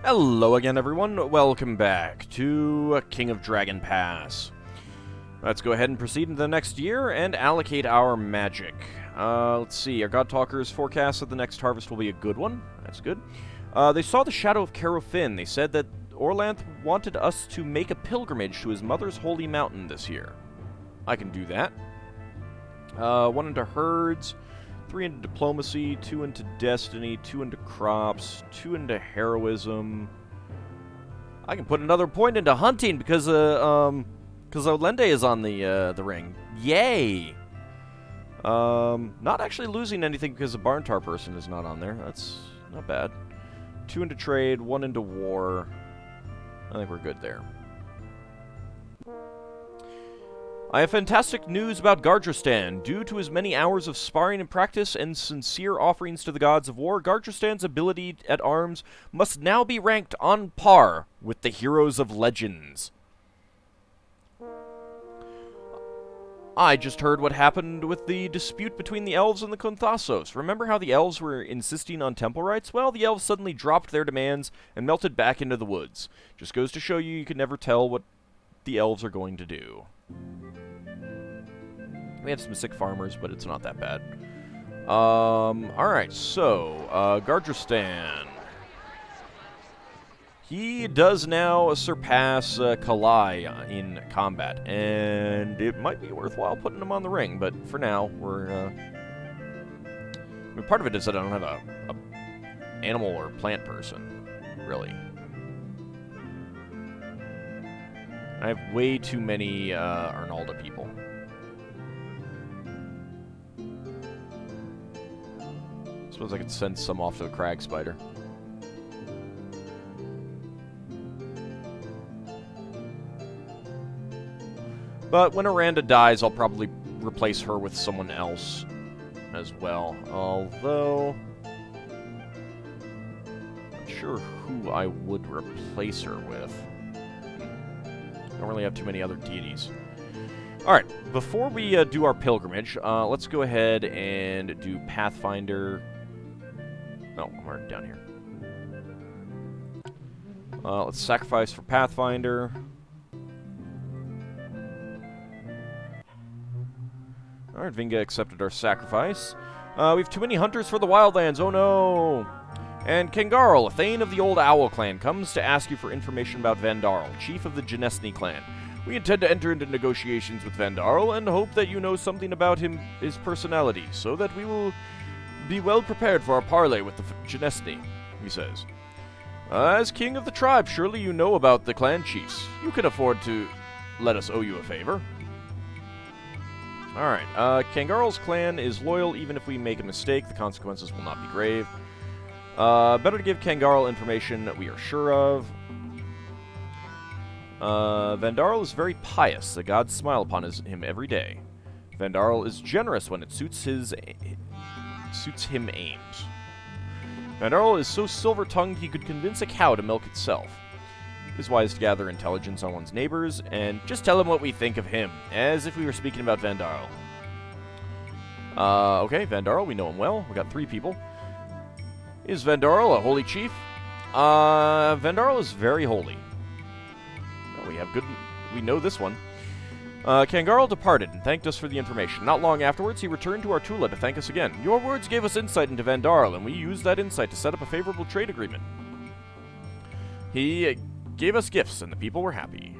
Hello again, everyone. Welcome back to King of Dragon Pass. Let's go ahead and proceed into the next year and allocate our magic. Let's see. Our God Talkers forecast that the next harvest will be a good one. That's good. They saw the shadow of Carofin. They said that Orlanth wanted us to make a pilgrimage to his mother's holy mountain this year. I can do that. 1 into herds, 3 into diplomacy, 2 into destiny, 2 into crops, 2 into heroism. I can put another point into hunting because Olende is on the ring. Yay! Not actually losing anything because the Barntar person is not on there. That's not bad. 2 into trade, 1 into war. I think we're good there. I have fantastic news about Gardrestan. Due to his many hours of sparring and practice and sincere offerings to the gods of war, Gardrestan's ability at arms must now be ranked on par with the heroes of legends. I just heard what happened with the dispute between the elves and the Konthasos. Remember how the elves were insisting on temple rights? Well, the elves suddenly dropped their demands and melted back into the woods. Just goes to show you can never tell what the elves are going to do. We have some sick farmers, but it's not that bad. Alright, so, Gardrestan. He does now surpass Kalai in combat, and it might be worthwhile putting him on the ring, but for now, we're, I mean, part of it is that I don't have a animal or plant person, really. I have way too many Arnalda people. Suppose I could send some off to the Crag Spider. But when Aranda dies, I'll probably replace her with someone else as well. Although, not sure who I would replace her with. Don't really have too many other deities. Alright, before we do our pilgrimage, let's go ahead and do Pathfinder. No, I'm already down here. Let's sacrifice for Pathfinder. Alright, Vinga accepted our sacrifice. We have too many hunters for the Wildlands, oh no! And Kengarl, a Thane of the Old Owl clan, comes to ask you for information about Vandarl, chief of the Genesny clan. We intend to enter into negotiations with Vandarl and hope that you know something about his personality, so that we will be well prepared for our parley with the Genesny, he says. As king of the tribe, surely you know about the clan chiefs. You can afford to let us owe you a favor. Alright, Kangarl's clan is loyal even if we make a mistake. The consequences will not be grave. Better to give Kangarl information we are sure of. Vandarl is very pious. The gods smile upon him every day. Vandarl is generous when it suits him aims. Vandarl is so silver-tongued he could convince a cow to milk itself. It is wise to gather intelligence on one's neighbors, and just tell him what we think of him, as if we were speaking about Vandarl. Okay, Vandarl, we know him well. We got 3 people. Is Vandarl a holy chief? Vandarl is very holy. Well, we know this one. Kangarl departed and thanked us for the information. Not long afterwards, he returned to Artula to thank us again. Your words gave us insight into Vandarl, and we used that insight to set up a favorable trade agreement. He gave us gifts, and the people were happy.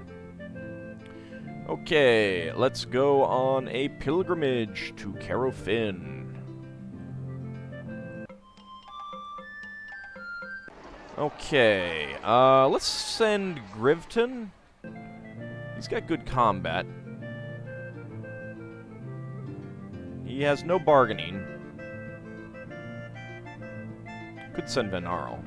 Okay, let's go on a pilgrimage to Carofin. Okay, let's send Grivton. He's got good combat. He has no bargaining. Could send Vanarl.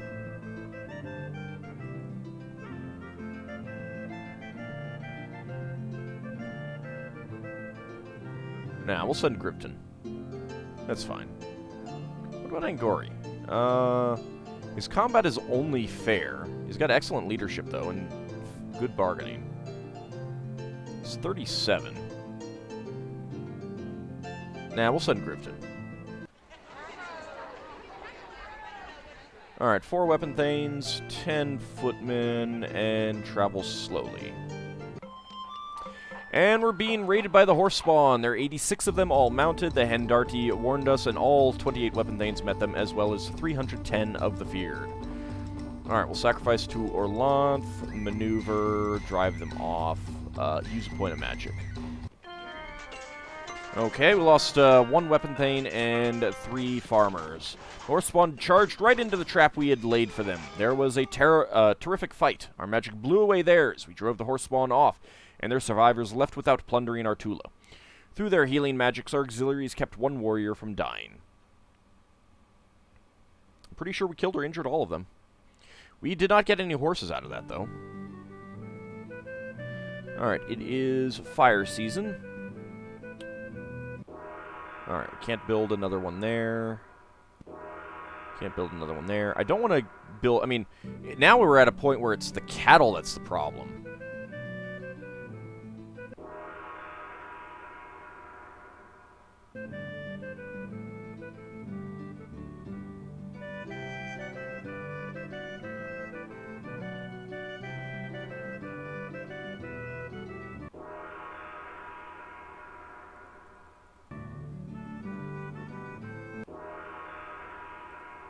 Nah, we'll send Gripton. That's fine. What about Angori? His combat is only fair. He's got excellent leadership, though, and good bargaining. He's 37. Nah, we'll send Gripton. Alright, 4 weapon thanes, 10 footmen, and travel slowly. And we're being raided by the horse spawn. There are 86 of them, all mounted. The Hendarti warned us, and all 28 weapon thanes met them, as well as 310 of the feared. Alright, we'll sacrifice to Orlanth, maneuver, drive them off, use a point of magic. Okay, we lost 1 weapon thane and 3 farmers. Horse spawn charged right into the trap we had laid for them. There was a terrific fight. Our magic blew away theirs. We drove the horse spawn off, and their survivors left without plundering our Tula. Through their healing magics, our auxiliaries kept 1 warrior from dying. I'm pretty sure we killed or injured all of them. We did not get any horses out of that, though. Alright, it is fire season. Alright, we can't build another one there. Can't build another one there. I don't want to build... I mean, now we're at a point where it's the cattle that's the problem.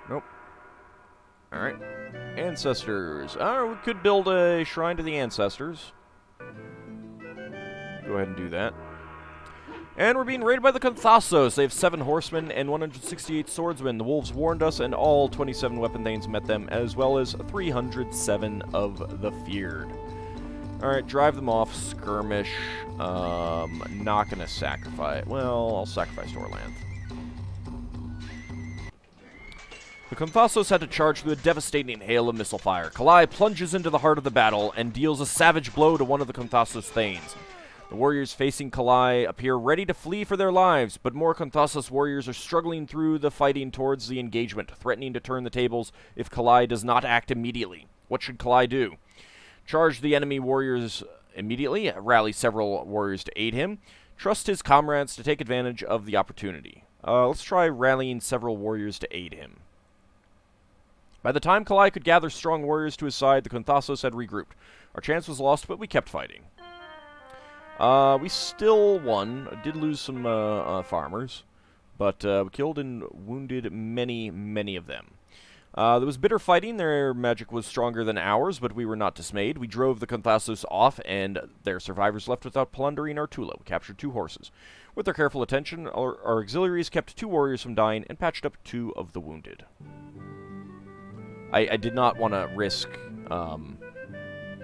Nope. Alright. Ancestors. We could build a shrine to the ancestors. Go ahead and do that. And we're being raided by the Konthasos. They have 7 horsemen and 168 swordsmen. The wolves warned us, and all 27 weapon thanes met them, as well as 307 of the feared. Alright, drive them off. Skirmish. Not gonna sacrifice. Well, I'll sacrifice to Orlanth. The Konthasos had to charge through a devastating hail of missile fire. Kalai plunges into the heart of the battle and deals a savage blow to one of the Konthasos thanes. The warriors facing Kalai appear ready to flee for their lives, but more Konthasos warriors are struggling through the fighting towards the engagement, threatening to turn the tables if Kalai does not act immediately. What should Kalai do? Charge the enemy warriors immediately, rally several warriors to aid him, trust his comrades to take advantage of the opportunity. Let's try rallying several warriors to aid him. By the time Kalai could gather strong warriors to his side, the Konthasos had regrouped. Our chance was lost, but we kept fighting. We still won. Did lose some farmers, but we killed and wounded many, many of them. There was bitter fighting. Their magic was stronger than ours, but we were not dismayed. We drove the Konthasos off, and their survivors left without plundering our Tula. We captured 2 horses. With their careful attention, our auxiliaries kept 2 warriors from dying and patched up 2 of the wounded. I did not want to risk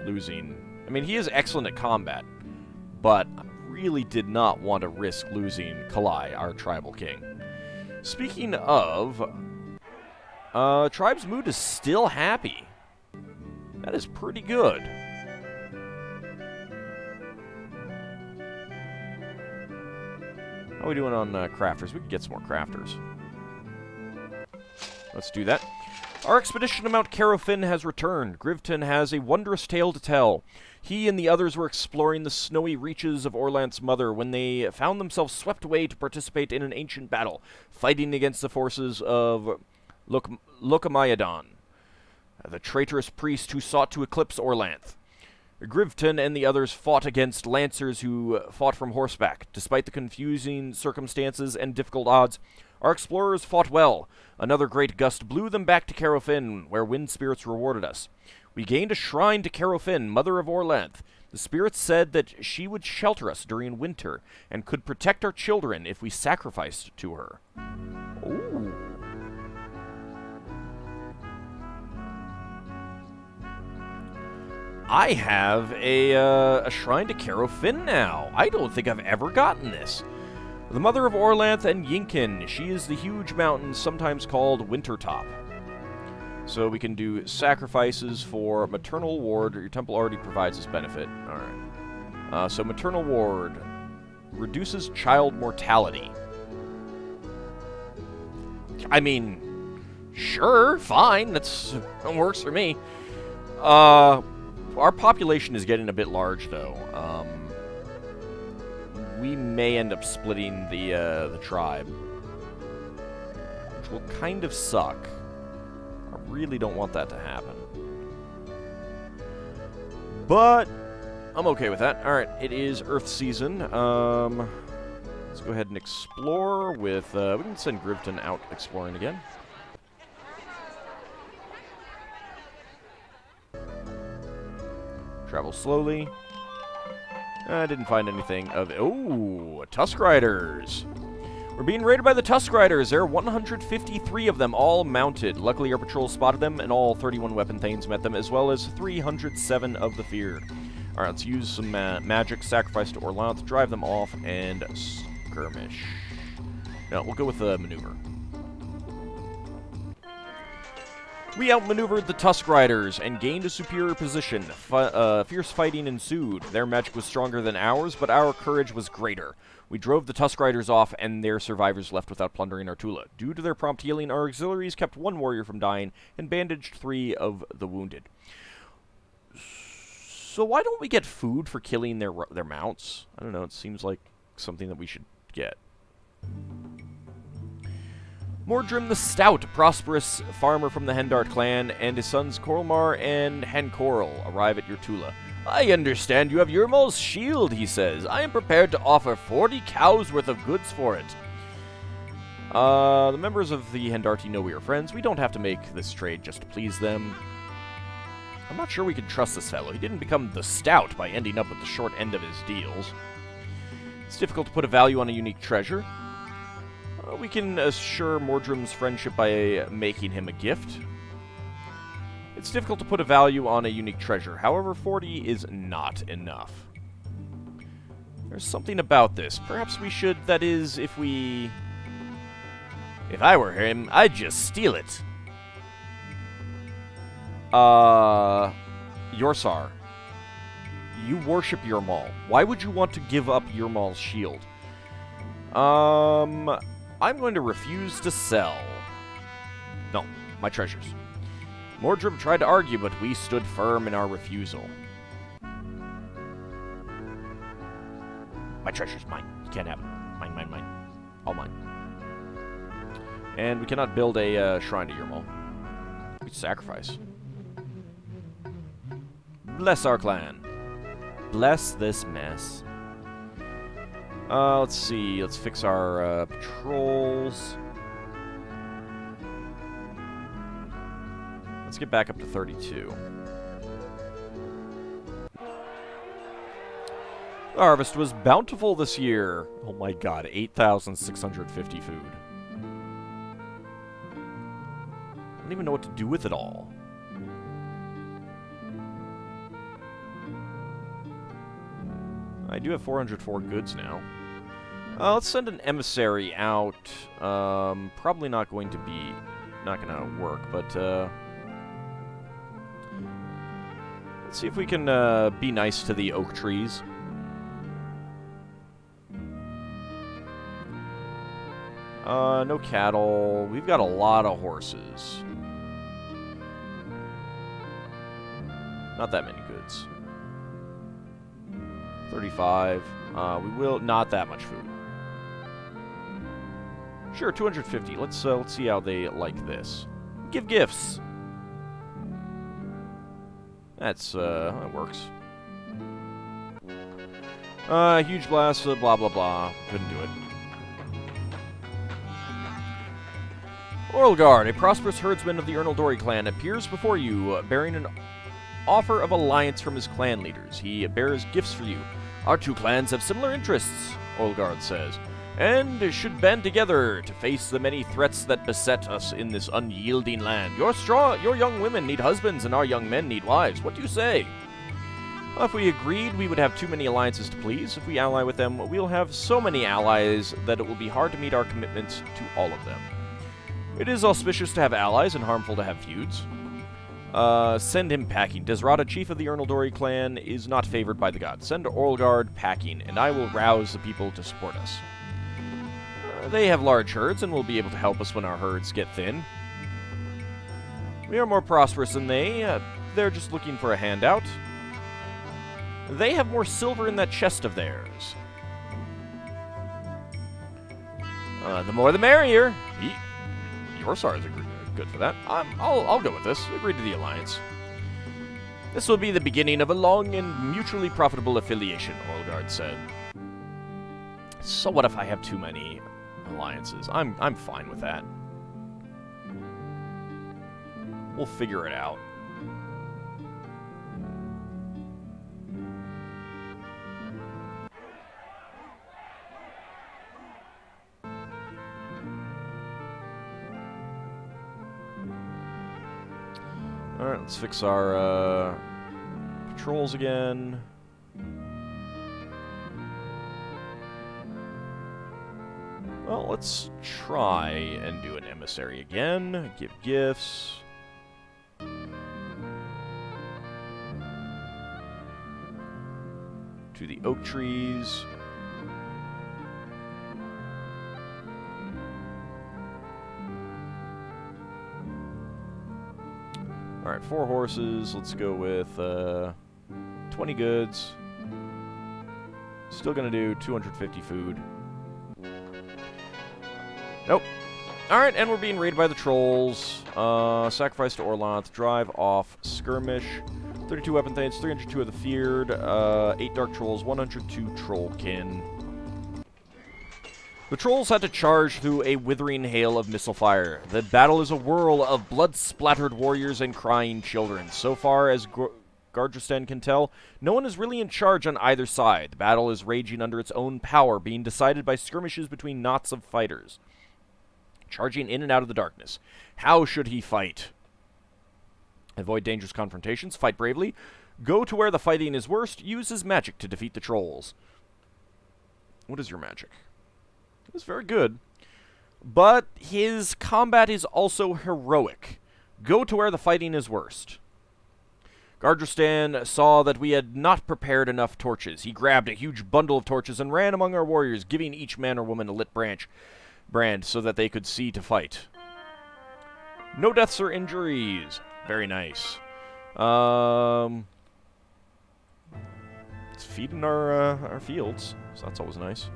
losing... I mean, he is excellent at combat, but I really did not want to risk losing Kalai, our tribal king. Speaking of... Tribe's mood is still happy. That is pretty good. How are we doing on crafters? We can get some more crafters. Let's do that. Our expedition to Mount Carofin has returned. Grivton has a wondrous tale to tell. He and the others were exploring the snowy reaches of Orlanth's mother when they found themselves swept away to participate in an ancient battle, fighting against the forces of Lokamayadon, the traitorous priest who sought to eclipse Orlanth. Grivton and the others fought against lancers who fought from horseback. Despite the confusing circumstances and difficult odds, our explorers fought well. Another great gust blew them back to Carofin, where wind spirits rewarded us. We gained a shrine to Carofin, mother of Orlanth. The spirits said that she would shelter us during winter, and could protect our children if we sacrificed to her. Ooh. I have a shrine to Carofin now. I don't think I've ever gotten this. The mother of Orlanth and Yinkin. She is the huge mountain, sometimes called Wintertop. So we can do sacrifices for maternal ward. Your temple already provides this benefit. Alright. So maternal ward reduces child mortality. I mean, sure, fine. That works for me. Our population is getting a bit large, though. We may end up splitting the tribe, which will kind of suck. Our really don't want that to happen. But I'm okay with that. Alright, it is Earth season. Let's go ahead and explore with... we can send Grivton out exploring again. Travel slowly. I didn't find anything of... Oh, Tusk Riders! We're being raided by the Tusk Riders. There are 153 of them, all mounted. Luckily, our patrol spotted them, and all 31 weapon thanes met them, as well as 307 of the feared. Alright, let's use some magic, sacrifice to Glorantha, drive them off, and skirmish. No, we'll go with the maneuver. We outmaneuvered the Tusk Riders and gained a superior position. Fierce fighting ensued. Their magic was stronger than ours, but our courage was greater. We drove the Tusk Riders off, and their survivors left without plundering our Tula. Due to their prompt healing, our auxiliaries kept one warrior from dying and bandaged 3 of the wounded. So why don't we get food for killing their mounts? I don't know, it seems like something that we should get. Mordrim the Stout, a prosperous farmer from the Hendart clan, and his sons Korlmar and Hankorl arrive at your Tula. I understand you have Eurmal's shield, he says. I am prepared to offer 40 cows worth of goods for it. The members of the Hendarti know we are friends. We don't have to make this trade just to please them. I'm not sure we can trust this fellow. He didn't become the Stout by ending up with the short end of his deals. It's difficult to put a value on a unique treasure. We can assure Mordrim's friendship by making him a gift. It's difficult to put a value on a unique treasure. However, 40 is not enough. There's something about this. Perhaps we should, that is, if I were him, I'd just steal it. Yorsar. You worship Eurmal. Why would you want to give up Eurmal's shield? I'm going to refuse to sell. No, my treasures. Mordrim tried to argue, but we stood firm in our refusal. My treasure's mine. You can't have it. Mine, mine, mine. All mine. And we cannot build a shrine to Eurmal. We sacrifice. Bless our clan. Bless this mess. Let's see. Let's fix our patrols. Let's get back up to 32. The harvest was bountiful this year. Oh my god, 8,650 food. I don't even know what to do with it all. I do have 404 goods now. Let's send an emissary out. Probably not going to work, but let's see if we can be nice to the oak trees. No cattle. We've got a lot of horses. Not that many goods. 35. We will not that much food. Sure, 250. Let's see how they like this. Give gifts. That works. Huge blast. Blah blah blah. Couldn't do it. Orlgard, a prosperous herdsman of the Ernaldori clan, appears before you, bearing an offer of alliance from his clan leaders. He bears gifts for you. Our two clans have similar interests, Orlgard says, and should band together to face the many threats that beset us in this unyielding land. Your young women need husbands, and our young men need wives. What do you say? Well, if we agreed, we would have too many alliances to please. If we ally with them, we'll have so many allies that it will be hard to meet our commitments to all of them. It is auspicious to have allies and harmful to have feuds. Send him packing. Desrata, chief of the Ernaldori clan, is not favored by the gods. Send Orlgard packing, and I will rouse the people to support us. They have large herds and will be able to help us when our herds get thin. We are more prosperous than they. They're just looking for a handout. They have more silver in that chest of theirs. The more the merrier. Yorsar is good for that. I'll go with this. Agree to the alliance. This will be the beginning of a long and mutually profitable affiliation, Olgard said. So what if I have too many alliances? I'm fine with that. We'll figure it out. Alright, let's fix our patrols again. Well, let's try and do an emissary again. Give gifts. To the oak trees. Alright, 4 horses. Let's go with 20 goods. Still gonna do 250 food. Nope. Alright, and we're being raided by the trolls. Sacrifice to Orlanth. Drive off. Skirmish. 32 weapon thanes, 302 of the feared, 8 dark trolls, 102 trollkin. The trolls had to charge through a withering hail of missile fire. The battle is a whirl of blood-splattered warriors and crying children. So far as Gardrestan can tell, no one is really in charge on either side. The battle is raging under its own power, being decided by skirmishes between knots of fighters. Charging in and out of the darkness. How should he fight? Avoid dangerous confrontations, fight bravely, go to where the fighting is worst, use his magic to defeat the trolls. What is your magic? It's very good. But his combat is also heroic. Go to where the fighting is worst. Gardrestan saw that we had not prepared enough torches. He grabbed a huge bundle of torches and ran among our warriors, giving each man or woman a lit brand so that they could see to fight. No deaths or injuries. Very nice. It's feeding our fields, so that's always nice.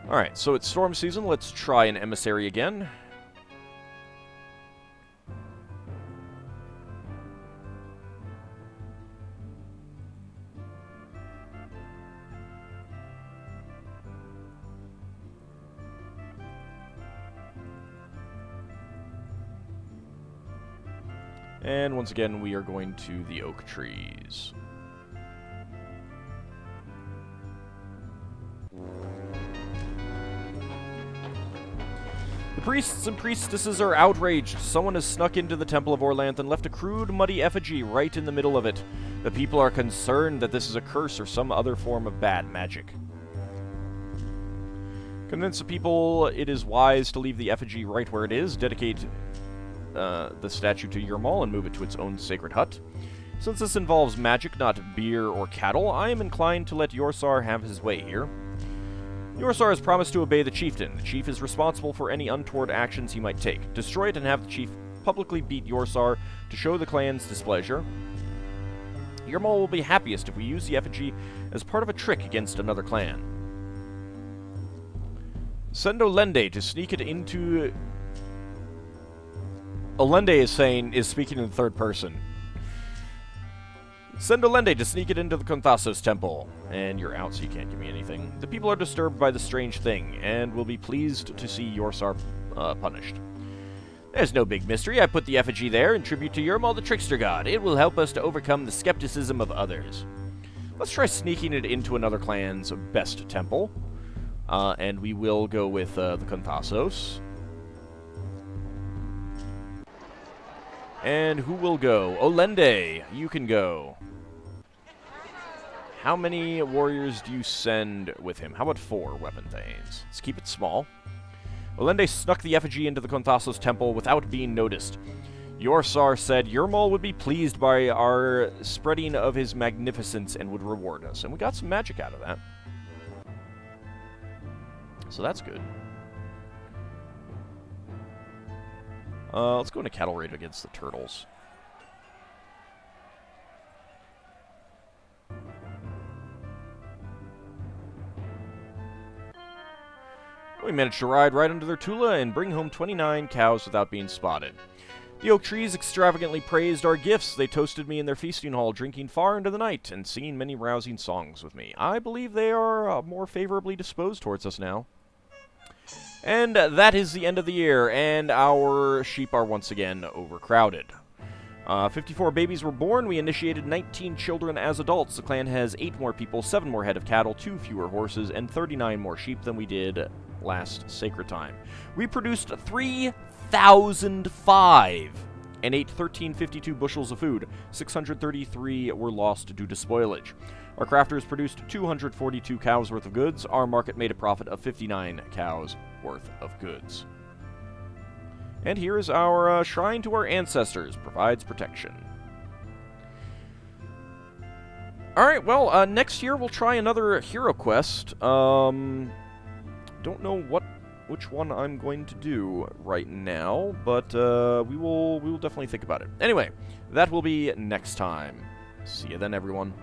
Alright, so it's storm season. Let's try an emissary again. And once again, we are going to the oak trees. The priests and priestesses are outraged. Someone has snuck into the Temple of Orlanth and left a crude, muddy effigy right in the middle of it. The people are concerned that this is a curse or some other form of bad magic. Convince the people it is wise to leave the effigy right where it is, dedicate the statue to Eurmali and move it to its own sacred hut. Since this involves magic, not beer or cattle, I am inclined to let Yorsar have his way here. Yorsar has promised to obey the chieftain. The chief is responsible for any untoward actions he might take. Destroy it and have the chief publicly beat Yorsar to show the clan's displeasure. Eurmali will be happiest if we use the effigy as part of a trick against another clan. Send Olende to sneak it into... Olende is speaking in the third person. Send Olende to sneak it into the Konthasos temple. And you're out, so you can't give me anything. The people are disturbed by the strange thing, and will be pleased to see Yorsar punished. There's no big mystery. I put the effigy there in tribute to Eurmali, the trickster god. It will help us to overcome the skepticism of others. Let's try sneaking it into another clan's best temple. And we will go with the Konthasos. And who will go? Olende, you can go. How many warriors do you send with him? How about 4 weapon thanes? Let's keep it small. Olende snuck the effigy into the Konthasos temple without being noticed. Yorsar said Eurmali would be pleased by our spreading of his magnificence and would reward us. And we got some magic out of that. So that's good. Let's go into cattle raid against the turtles. We managed to ride right under their Tula and bring home 29 cows without being spotted. The oak trees extravagantly praised our gifts. They toasted me in their feasting hall, drinking far into the night and singing many rousing songs with me. I believe they are more favorably disposed towards us now. And that is the end of the year, and our sheep are once again overcrowded. 54 babies were born. We initiated 19 children as adults. The clan has 8 more people, 7 more head of cattle, 2 fewer horses, and 39 more sheep than we did last sacred time. We produced 3,005 and ate 1,352 bushels of food. 633 were lost due to spoilage. Our crafters produced 242 cows worth of goods. Our market made a profit of 59 cows worth of goods. And here is our shrine to our ancestors. Provides protection. Alright, well, next year we'll try another hero quest. Don't know which one I'm going to do right now, but we will definitely think about it. Anyway, that will be next time. See you then, everyone.